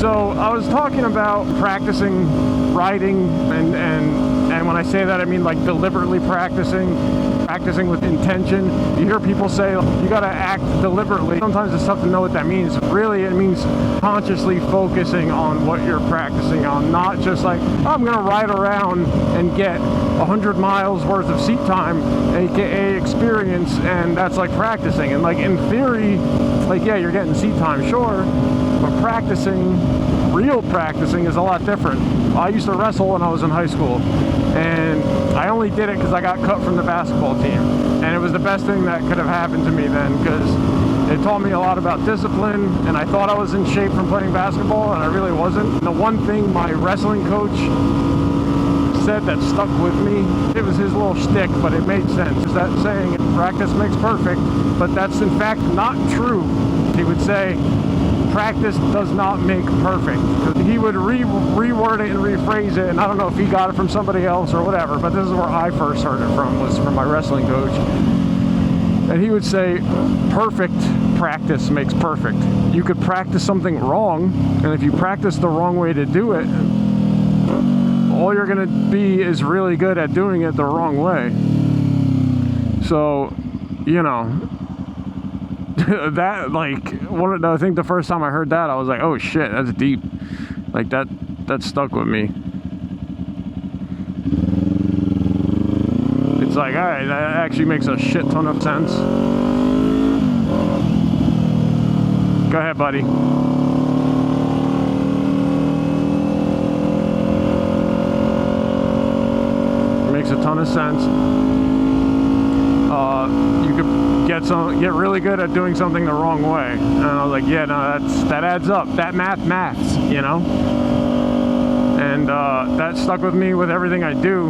So I was talking about practicing riding, and when I say that, I mean like deliberately practicing with intention. You hear people say you got to act deliberately. Sometimes it's tough to know what that means. Really, it means consciously focusing on what you're practicing on, not just like, oh, I'm gonna ride around and get 100 miles worth of seat time, aka experience, and that's like practicing. And like in theory, like, yeah, you're getting seat time, sure, but practicing, real practicing, is a lot different. I used to wrestle when I was in high school, and I only did it because I got cut from the basketball team, and it was the best thing that could have happened to me then, because it taught me a lot about discipline, and I thought I was in shape from playing basketball, and I really wasn't. And the one thing my wrestling coach said that stuck with me, it was his little shtick, but it made sense. Is that saying, practice makes perfect, but that's in fact not true. He would say, practice does not make perfect. He would reword it and rephrase it, and I don't know if he got it from somebody else or whatever, but this is where I first heard it from, was from my wrestling coach. And he would say, perfect practice makes perfect. You could practice something wrong, and if you practice the wrong way to do it, all you're gonna be is really good at doing it the wrong way. So, you know, that, like, I think the first time I heard that, I was like, oh shit, that's deep. Like, that stuck with me. It's like, alright, that actually makes a shit ton of sense. Go ahead, buddy. Makes a ton of sense. You could get really good at doing something the wrong way, and I was like, yeah, no, that adds up. That maths, you know. And that stuck with me with everything I do,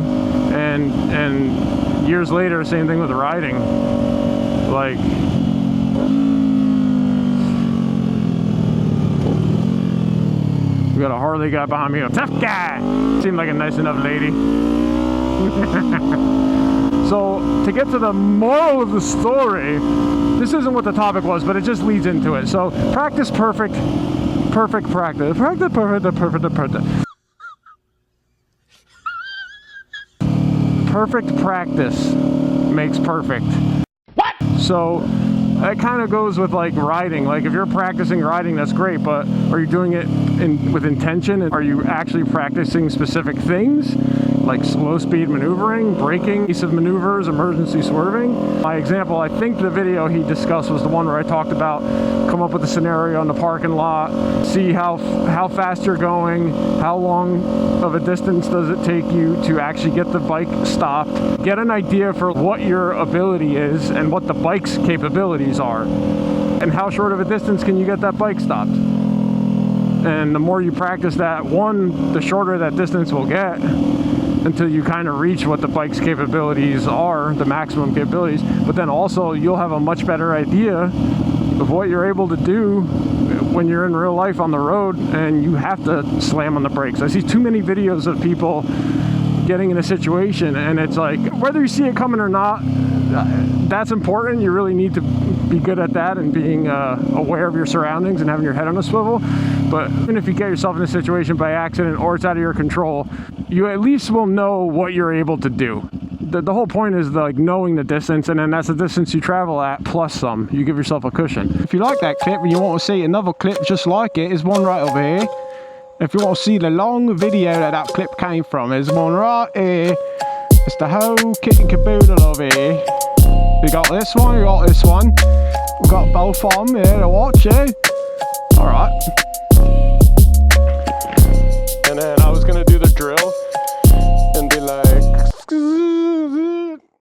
and years later, same thing with riding. Like, we got a Harley guy behind me, a tough guy. Seemed like a nice enough lady. So, to get to the moral of the story, this isn't what the topic was, but it just leads into it. So, practice perfect practice. Perfect practice makes perfect. What? So, that kind of goes with like riding. Like, if you're practicing riding, that's great, but are you doing it with intention? Are you actually practicing specific things? Like slow speed maneuvering, braking, evasive maneuvers, emergency swerving. My example, I think the video he discussed was the one where I talked about come up with a scenario in the parking lot, see how fast you're going, how long of a distance does it take you to actually get the bike stopped, get an idea for what your ability is and what the bike's capabilities are, and how short of a distance can you get that bike stopped. And the more you practice that, one, the shorter that distance will get, until you kind of reach what the bike's capabilities are, the maximum capabilities. But then also you'll have a much better idea of what you're able to do when you're in real life on the road and you have to slam on the brakes. I see too many videos of people getting in a situation, and it's like, whether you see it coming or not, that's important. You really need to be good at that and being aware of your surroundings and having your head on a swivel. But even if you get yourself in a situation by accident or it's out of your control, you at least will know what you're able to do. The whole point is like knowing the distance, and then that's the distance you travel at plus some. You give yourself a cushion. If you like that clip and you want to see another clip just like it, there's one right over here. If you want to see the long video that clip came from, there's one right here. It's the whole kit and caboodle of here. We got this one, we got this one. We got both of them here to watch, eh? Alright.